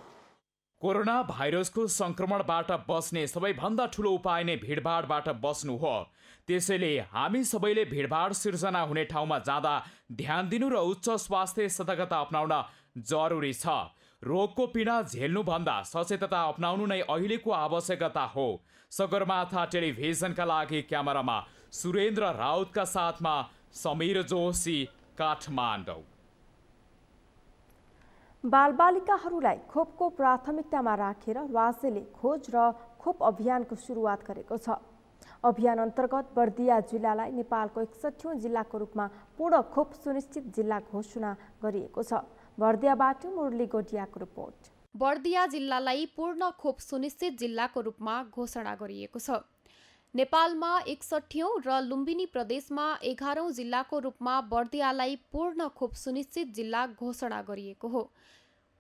कोरोना भाइरसको संक्रमणबाट बच्ने सबैभन्दा ठूलो उपाय नै भिडभाडबाट बच्नु हो। त्यसैले हामी सबैले भिडभाड सिर्जना हुने ठाउँमा जाँदा ध्यान दिनु र उच्च स्वास्थ्य सतर्कता अपनाउन जरुरी छ। रोगको पीडा झेल्नुभन्दा सचेतता अपनाउनु नै अहिलेको आवश्यकता हो। सगरमाथा टेलिभिजनका लागि क्यामेरामा सुरेन्द्र राउतका साथमा समीर जोशी, काठमाडौँ। बालबालिकाहरूलाई खोपको प्राथमिकतामा राखेर राज्यले खोज र खोप अभियानको सुरुवात गरेको छ। अभियान अन्तर्गत बर्दिया जिल्लालाई नेपालको 61औं जिल्लाको रूपमा पूर्ण खोप सुनिश्चित जिल्ला घोषणा गरिएको छ। बर्दियाबाट मुरली गोडियाको रिपोर्ट। बर्दिया जिल्लालाई पूर्ण खोप सुनिश्चित जिल्लाको रूपमा घोषणा गरिएको छ। नेपालमा 61औं र लुम्बिनी प्रदेशमा 11औं जिल्लाको रूपमा बर्दियालाई पूर्ण खोप सुनिश्चित जिल्ला घोषणा गरिएको हो।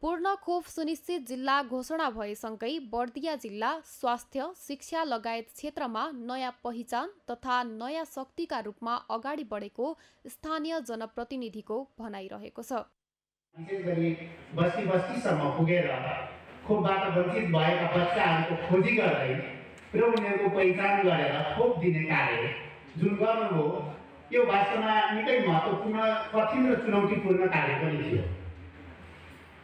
पूर्ण खोप सुनिश्चित जिल्ला घोषणा भएसँगै बर्दिया जिल्ला स्वास्थ्य, शिक्षा लगायत क्षेत्रमा नयाँ पहिचान तथा नयाँ शक्तिका रूपमा अगाडि बढेको स्थानीय जनप्रतिनिधिको भनाइरहेको छ। विशेष गरी बस्ती बस्तीसम्म पुगेर खोपबाट वञ्चित भएका बच्चाहरूको खोजी गर्दै र उनीहरूको पहिचान गरेर खोप दिने कार्य जुन गर्नुभयो, यो वास्तवमा निकै महत्त्वपूर्ण, कठिन र चुनौतीपूर्ण कार्य पनि थियो।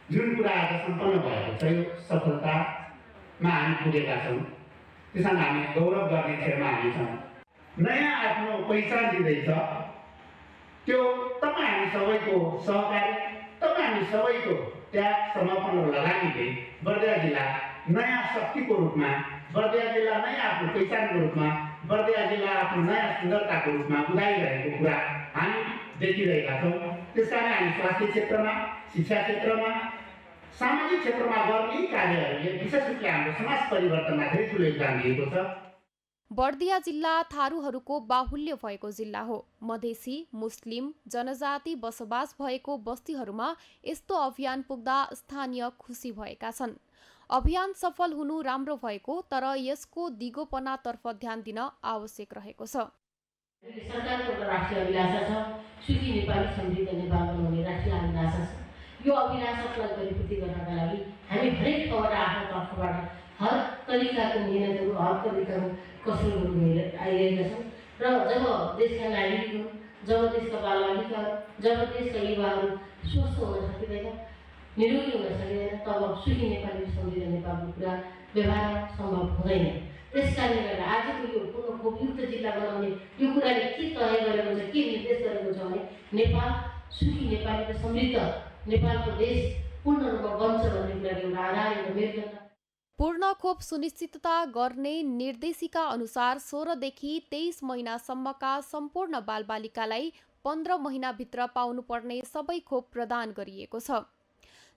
जुन कुरा आज सम्पन्न भएको छ, यो सफलतामा हामी पुगेका छौँ। त्यसमा हामी गौरव गर्ने क्षणमा हामी छौँ। नयाँ आफ्नो पहिचान दिँदैछ, त्यो तपाईँ हामी सबैको सहकारी, तपाईँ हामी सबैको त्याग, समर्पण र लगानीले बर्दिया जिल्ला नयाँ शक्तिको रूपमा, बर्दिया जिल्ला नयाँ आफ्नो पहिचानको रूपमा, बर्दिया जिल्ला आफ्नो नयाँ सुन्दरताको रूपमा उदाइरहेको कुरा हामी देखिरहेका छौँ। त्यसकारण हामी स्वास्थ्य क्षेत्रमा, शिक्षा क्षेत्रमा, सामाजिक क्षेत्रमा गर्ने कार्यहरूले विशेष रूपले हाम्रो समाज परिवर्तनमा धेरै ठुलो योगदान दिएको छ। बर्दिया जिल्ला थारूहरूको बाहुल्य भएको जिल्ला हो। मधेसी, मुस्लिम, जनजाति बसोबास भएको बस्तीहरूमा यस्तो अभियान पुग्दा स्थानीय खुसी भएका छन्। अभियान सफल हुनु राम्रो भएको, तर यसको दिगोपनातर्फ ध्यान दिन आवश्यक रहेको छ। सरकारको राष्ट्रिय अभिलाषा छ, सुखी नेपाली समृद्ध नेपाल बनाउने राष्ट्रिय अभिलाषा छ। यो अभिलाषालाई परिपूर्ति गर्नका लागि हामी हरेक ठाउँबाट आफ्नो तर्फबाट हर तरिकाको मेहनतहरू, हर तरिकाको कसरतहरू आइरहेका छौँ। र जब देशका नागरिकहरू, जब देशका बालबालिकाहरू, जब देशका युवाहरू स्वस्थ हुन सकिँदैन, निरोगी हुन सकिँदैन, तब सुखी नेपाली समृद्ध नेपालको कुरा व्यवहार सम्भव हुँदैन। त्यसकारणले गर्दा आजको यो पूर्ण खोपयुक्त जिल्ला बनाउने यो कुराले के तय गरेको छ, के निर्देश गरेको छ भने नेपाल सुखी नेपाली र समृद्ध नेपालको देश पूर्ण रूपमा बन्छ भन्ने कुराको एउटा आधार एउटा मेरुदण्ड। पूर्ण खोप सुनिश्चितता गर्ने निर्देशिका अनुसार 16 देखि 23 महिनासम्मका सम्पूर्ण बालबालिकालाई 15 महिनाभित्र पाउनुपर्ने सबै खोप प्रदान गरिएको छ।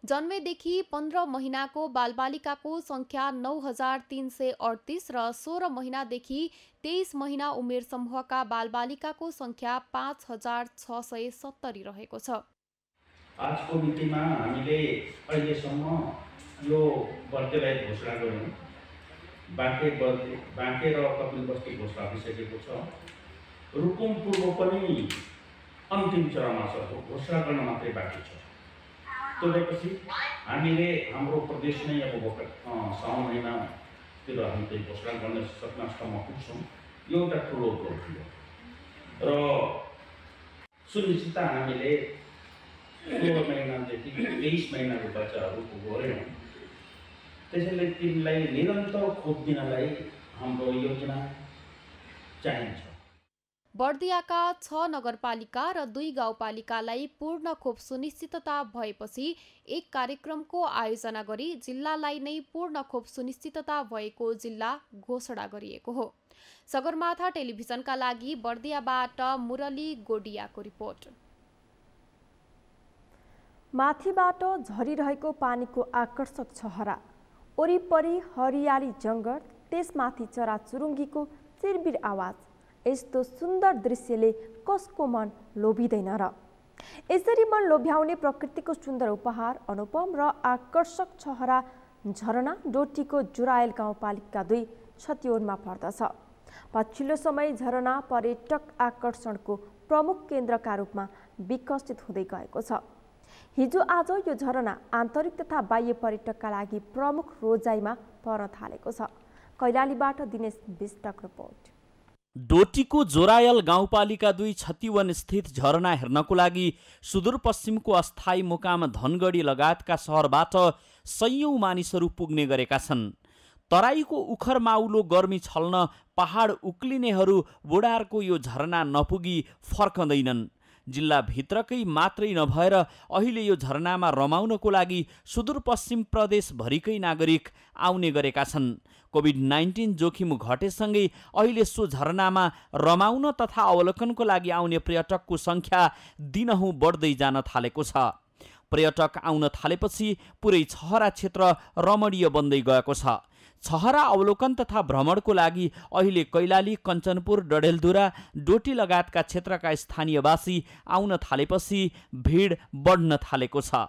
जन्मेदेखि 15 महिनाको बालबालिकाको संख्या 9338 र 16 महिनादेखि 23 महिना उमेर समूहका बालबालिकाको संख्या 5670 रहेको छ। आजको मितिमा हामीले अहिलेसम्म यो बर्देलाई घोषणा गर्यौँ। बाँके र कपिलवस्ती घोषणा भइसकेको छ। रुकुम पूर्व पनि अन्तिम चरणमा छ, घोषणा गर्न मात्रै बाँकी छ। त्यसपछि हामीले हाम्रो प्रदेश नै अब साउन महिनातिर हामीले घोषणा गर्न सक्नेसम्म पुग्छौँ। यो एउटा ठुलो उपलब्धि हो र सुनिश्चितता हामीले 16 महिनादेखि 23 महिनाको बच्चाहरूको गऱ्यौँ। त्यसैले तिनलाई निरन्तर खोप दिनलाई हाम्रो योजना चाहिन्छ। बर्दियाका 6 नगरपालिका र 2 गाउँपालिकालाई पूर्ण खोप सुनिश्चितता भएपछि एक कार्यक्रमको आयोजना गरी जिल्लालाई नै पूर्ण खोप सुनिश्चितता भएको जिल्ला घोषणा गरिएको हो। सगरमाथा टेलिभिजनका लागि बर्दियाबाट मुरली गोडियाको रिपोर्ट। माथिबाट झरिरहेको पानीको आकर्षक छहरा, वरिपरि हरियाली जङ्गल, त्यसमाथि चराचुरुङ्गीको चिरबिर आवाज, यस्तो सुन्दर दृश्यले कसको मन लोभिँदैन र। यसरी मन लोभ्याउने प्रकृतिको सुन्दर उपहार, अनुपम र आकर्षक छहरा झरना डोटीको जुरायल गाउँपालिका 2 छतिवनमा पर्दछ। पछिल्लो समय झरना पर्यटक आकर्षणको प्रमुख केन्द्रका रूपमा विकसित हुँदै गएको छ। हिजो आज यो झरना आन्तरिक तथा बाह्य पर्यटकका लागि प्रमुख रोजाइमा पर्न थालेको छ। कैलालीबाट दिनेश बिष्टको रिपोर्ट। डोटीको जोरायल गाउँपालिका 2 छतिवन स्थित झरना हेर्नको लागि सुदूरपश्चिमको अस्थायी मुकाम धनगढी लगायतका सहरबाट सयौं मानिसहरू पुग्ने गरेका छन्। तराईको उखर माउलो गर्मी छल्न पहाड उक्लिनेहरू बुढारको यो झरना नपुगी फर्कँदैनन्। जिल्लाभित्रकै मात्रै नभएर अहिले यो झरनामा रमाउनको लागि सुदूरपश्चिम प्रदेशभरिकै नागरिक आउने गरेका छन्। कोभिड-19 जोखिम घटेसँगै अहिले सो झरनामा रमाउन तथा अवलोकनको लागि आउने पर्यटकको संख्या दिनहुँ बढ्दै जान थालेको छ। पर्यटक आउन थालेपछि पुरै छहरा क्षेत्र रमणीय बन्दै गएको छ। छहरा अवलोकन तथा भ्रमणको लागि अहिले कैलाली, कञ्चनपुर, डडेलधुरा, डोटी लगायतका क्षेत्रका स्थानीयवासी आउन थालेपछि भिड बढ्न थालेको छ।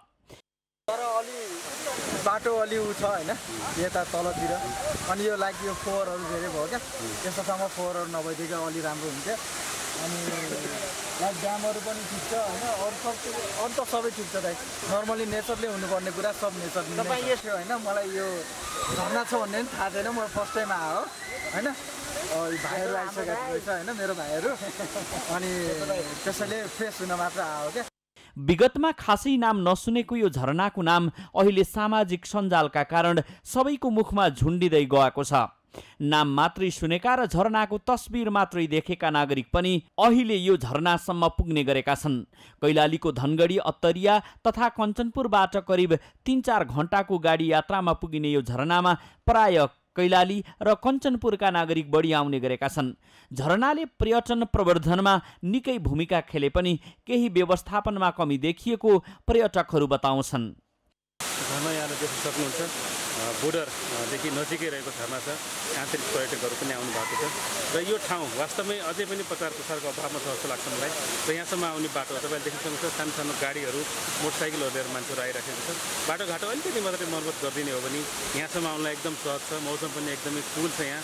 बाटो अलि उ छ हैन, यता तलतिर, अनि यो लाइक यो फोहोरहरू धेरै भयो क्या, त्यस्तोसम्म फोहोरहरू नभइदिएको अलि राम्रो हुन्थ्यो। अनि लाइक ड्यामहरू पनि ठिक छ हैन, अरू त सबै ठिक छ दाइ। नर्मली नेचरले हुनुपर्ने कुरा सब नेचर तपाईँ यसो हैन। मलाई यो झरना छ भन्ने पनि थाहा छैन, म फर्स्ट टाइम आयो हैन। भाइहरू आइसकेको रहेछ हैन, मेरो भाइहरू, अनि त्यसैले फ्रेस हुन मात्र आयो क्या। विगतमा खासै नाम नसुनेको यो झरनाको नाम अहिले सामाजिक सञ्जालका कारण सबैको मुखमा झुन्डिँदै गएको छ। नाम मात्रै सुनेका र झरनाको तस्बिर मात्रै देखेका नागरिक पनि अहिले यो झरनासम्म पुग्ने गरेका छन्। कैलालीको धनगढी, अत्तरिया तथा कञ्चनपुरबाट करिब 3-4 घण्टाको गाडी यात्रामा पुगिने यो झरनामा प्राय कैलाली र कञ्चनपुरका नागरिक बढी आउने गरेका छन्। झरनाले पर्यटन प्रवर्धनमा निकै भूमिका खेले पनि केही व्यवस्थापनमा कमी देखिएको पर्यटकहरू बताउँछन्। झरना यहाँ देख्न सक्नुहुन्छ, बोर्डरदेखि नजिकै रहेको झरना छ। आन्तरिक पर्यटकहरू पनि आउनु भएको छ र यो ठाउँ वास्तवमै अझै पनि प्रचार प्रसारको अभावमा छ जस्तो लाग्छ मलाई। र यहाँसम्म आउने बाटो तपाईँले देख्न सक्नुहुन्छ, सानो सानो गाडीहरू, मोटरसाइकलहरू लिएर मान्छेहरू आइराखेको छ। बाटोघाटो अलिकति मात्रै मर्मत गरिदिने हो भने यहाँसम्म आउनलाई एकदम सहज छ। मौसम पनि एकदमै कुल छ यहाँ।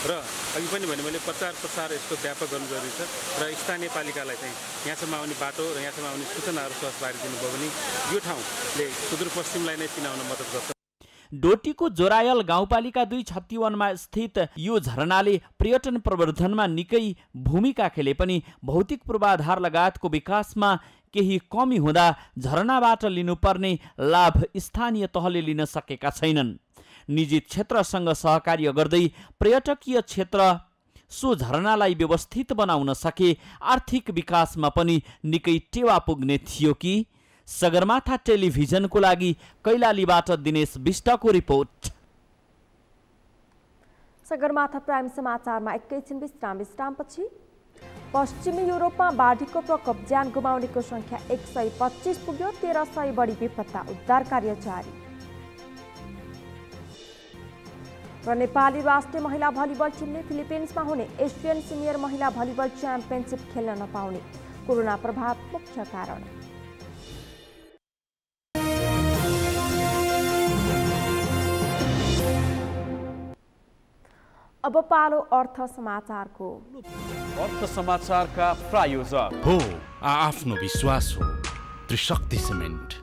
र अघि पनि भने मैले प्रचार प्रसार यसको व्यापक गर्नु जरुरी छ र स्थानीय पालिकालाई चाहिँ यहाँसम्म आउने बाटो र यहाँसम्म आउने सूचनाहरू सहज पारिदिनुभयो भने यो ठाउँले सुदूरपश्चिमलाई नै चिनाउन मद्दत गर्छ। डोटीको जोरायल गाउँपालिका 2 छतिवनमा स्थित यो झरनाले पर्यटन प्रवर्धनमा निकै भूमिका खेले पनि भौतिक पूर्वाधार लगायतको विकासमा केही कमी हुँदा झरनाबाट लिनुपर्ने लाभ स्थानीय तहले लिन सकेका छैनन्। निजी क्षेत्रसँग सहकार्य गर्दै पर्यटकीय क्षेत्र सो झरनालाई व्यवस्थित बनाउन सके आर्थिक विकासमा पनि निकै टेवा पुग्ने थियो कि। सगरमाथा टेलिभिजनको लागि कैलालीबाट दिनेश विष्टको रिपोर्ट। सगरमाथा प्राइम समाचारमा एकैछिन विश्रामपछि पश्चिमी युरोपमा बाढीको प्रकोप ज्यान गुमाउनेको संख्या 125 पुग्यो। 1300 बढी बेपत्ता, उद्धार कार्य जारी। र नेपाली राष्ट्रिय महिला भलिबल टिमले फिलिपिन्समा हुने एसियन सिनियर महिला भलिबल च्याम्पियनसिप खेल्न नपाउने, कोरोना प्रभाव मुख्य कारण। अब पालो अर्थ समाचारको। अर्थ समाचारका प्रायोजक हो आफ्नो विश्वास हो त्रिशक्ति सिमेन्ट।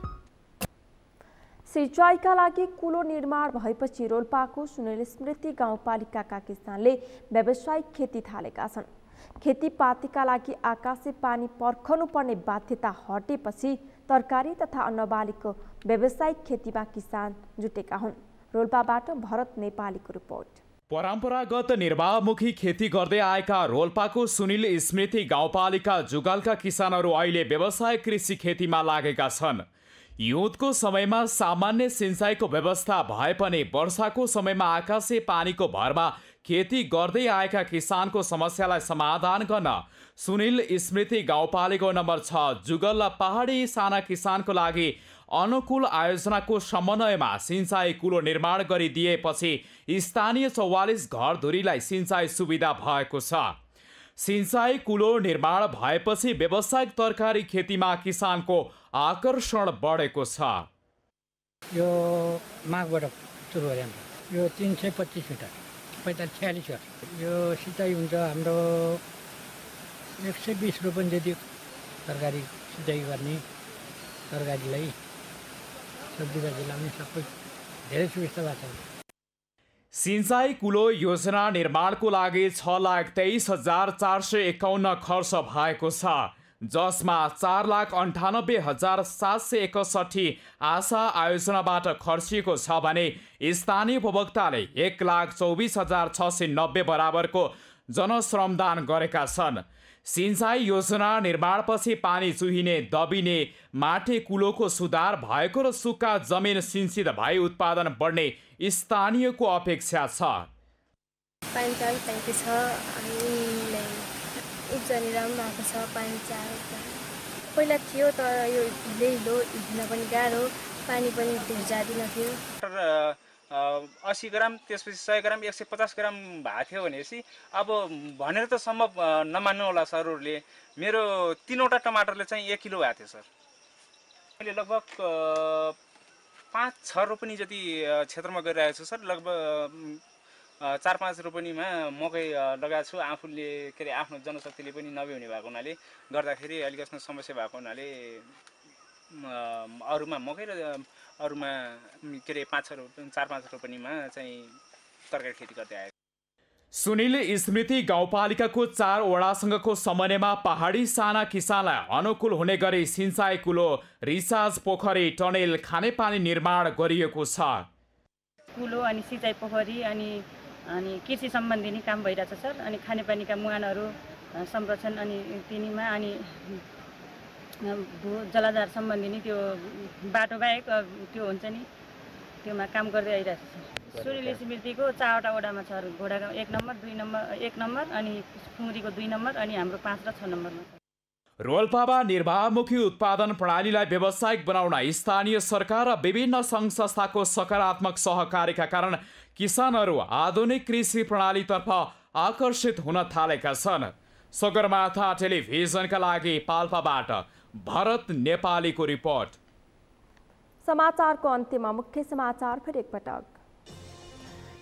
सिंचाइका लागि कुलो निर्माण भएपछि रोल्पाको सुनिल स्मृति गाउँपालिकाका किसानले व्यावसायिक खेती थालेका छन्। खेतीपातीका लागि आकाशे पानी पर्खनु पर्ने बाध्यता हटेपछि तरकारी तथा अन्नबालीको व्यावसायिक खेतीमा किसान जुटेका हुन्। रोल्पाबाट भरत नेपालीको रिपोर्ट। परम्परागत निर्वाहमुखी खेती गर्दै आएका रोल्पाको सुनिल स्मृति गाउँपालिका जुगालका किसानहरू अहिले व्यावसायिक कृषि खेतीमा लागेका छन्। हिउँदको समयमा सामान्य सिंचाइको व्यवस्था भए पनि वर्षाको समयमा आकाशे पानीको भरमा खेती गर्दै आएका किसानको समस्यालाई समाधान गर्न सुनिल स्मृति गाउँपालिका नम्बर 6 जुगल र पहाडी साना किसानको लागि अनुकूल आयोजनाको समन्वयमा सिंचाई कुलो निर्माण गरिदिएपछि स्थानीय 44 घरधुरीलाई सिंचाई सुविधा भएको छ। सिंचाई कुलो निर्माण भएपछि व्यावसायिक तरकारी खेतीमा किसानको आकर्षण बढेको छ। यो माघबाट सुरु गरे यो 325 मिटर 45-46 यो सिंचाई हुन्छ। हाम्रो 120 रुपैयाँ जति तरकारी सिंचाई गर्ने, तरकारीलाई सब्जीभाजी लाउने सबै धेरै सुविस्ता भएको छ। सिंचाई कुलो योजना निर्माणको लागि 6,23,451 खर्च भएको छ, जसमा 4,98,761 आशा आयोजनाबाट खर्चिएको छ भने स्थानीय उपभोक्ताले 1,24,690 बराबरको जनश्रमदान गरेका छन्। सिंचाई योजना निर्माणपछि पानी चुहिने, दबिने माटे कुलोको सुधार भएको र सुक्खा जमिन सिंचित भई उत्पादन बढ्ने स्थानीयको अपेक्षा छ। पानी चाल पाइएको छ, उब्जनी राम्रो भएको छ। पानी चाल पहिला थियो तर यो हिलो हिँड्न पनि गाह्रो, पानी पनि धेरै जाँदैन थियो। 80 ग्राम त्यसपछि 100 ग्राम 150 ग्राम भएको थियो भनेपछि अब भनेर त सम्भव नमान्नु होला सरहरूले। मेरो 3वटा टमाटरले चाहिँ 1 किलो भएको थियो सर। मैले लगभग 5-6 रोपनी जति क्षेत्रमा गरिरहेको छु सर। लगभग 4-5 रोपनीमा मकै लगाएको छु। आफूले के अरे आफ्नो जनशक्तिले पनि नभ्याउने भएको हुनाले गर्दाखेरि अलिक यसमा समस्या भएको हुनाले अरूमा मकै र अरूमा के अरे 4-5 रोपनीमा चाहिँ तरकारी खेती गर्दै आएको। सुनिल स्मृति गाउँपालिकाको 4 वडासँगको समन्वयमा पहाडी साना किसानलाई अनुकूल हुने गरी सिंचाई कुलो, रिचार्ज पोखरी, टनेल, खानेपानी निर्माण गरिएको छ। कुलो अनि सिंचाई पोखरी अनि कृषि सम्बन्धी नै काम भइरहेछ सर। अनि खानेपानीका मुहानहरू संरक्षण अनि तिनीमा अनि जलाधार सम्बन्धी नै त्यो बाटो बाहेक त्यो हुन्छ नि त्योमा काम गर्दै आइरहेछ सर। सुनिल स्मृतिको 4वटा वडामा छ। घोडागाउँ 1 नम्बर 2 नम्बर 1 नम्बर अनि खुङ्रीको 2 नम्बर अनि हाम्रो 5 र 6 नम्बरमा छ। रोल्पामा निर्वाहमुखी उत्पादन प्रणालीलाई व्यावसायिक बनाउन स्थानीय सरकार र विभिन्न सङ्घ संस्थाको सकारात्मक सहकार्यका कारण किसानहरू आधुनिक कृषि प्रणालीतर्फ आकर्षित हुन थालेका छन्। सगरमाथा टेलिभिजनका लागि पाल्पाबाट भरत नेपालीको रिपोर्ट। समाचारको अन्त्यमा मुख्य समाचार फेरि एकपटक।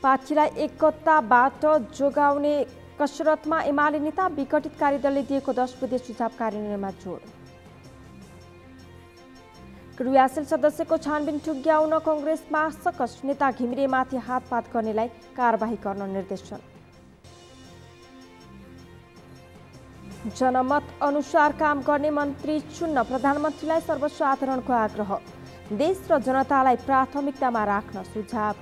पार्टीलाई एकताबाट जोगाउने कसरतमा एमाले नेता विघटित कार्यदलले दिएको 10 बुँदे सुझाव कार्यान्वयनमा जोड। क्रियाशील सदस्यको छानबिन टुङ्ग्याउन कङ्ग्रेसमा सकस, नेता घिमिरेमाथि हातपात गर्नेलाई कारबाही गर्न निर्देशन। जनमत अनुसार काम गर्ने मन्त्री चुन्न प्रधानमन्त्रीलाई सर्वसाधारणको आग्रह। देश र जनतालाई प्राथमिकतामा राख्न सुझाव।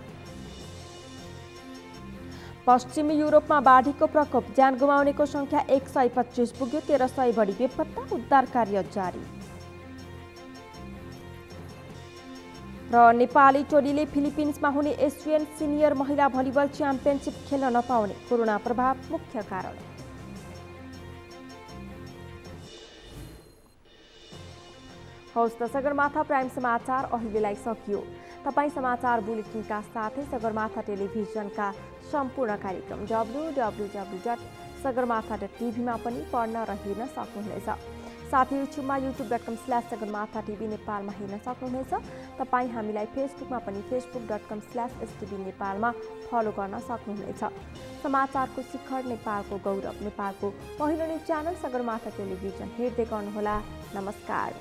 पश्चिमी युरोपमा बाढीको प्रकोप, ज्यान गुमाउनेको संख्या 125 पुग्यो, 1300 बढी बेपत्ता, उद्धार कार्य जारी। र नेपाली टोलीले फिलिपिन्समा हुने एसियन सिनियर महिला भलिबल च्याम्पियनसिप खेल्न नपाउने, कोरोना प्रभाव मुख्य कारण। हौस् त सगरमाथा प्राइम समाचार अहिलेलाई सकियो। तपाईँ समाचार बुलेटिनका साथै सगरमाथा टेलिभिजनका सम्पूर्ण कार्यक्रम www.sagarmatha.tv मा पनि पढ्न र हेर्न सक्नुहुनेछ। साथै युट्युबमा youtube.com/sagarmatha.tv नेपालमा हेर्न सक्नुहुनेछ। तपाईँ हामीलाई फेसबुकमा पनि facebook.com/stv नेपालमा फलो गर्न सक्नुहुनेछ। समाचारको शिखर, नेपालको गौरव, नेपालको पहिलो न्युज च्यानल सगरमाथा टेलिभिजन हेर्दै गर्नुहोला। नमस्कार।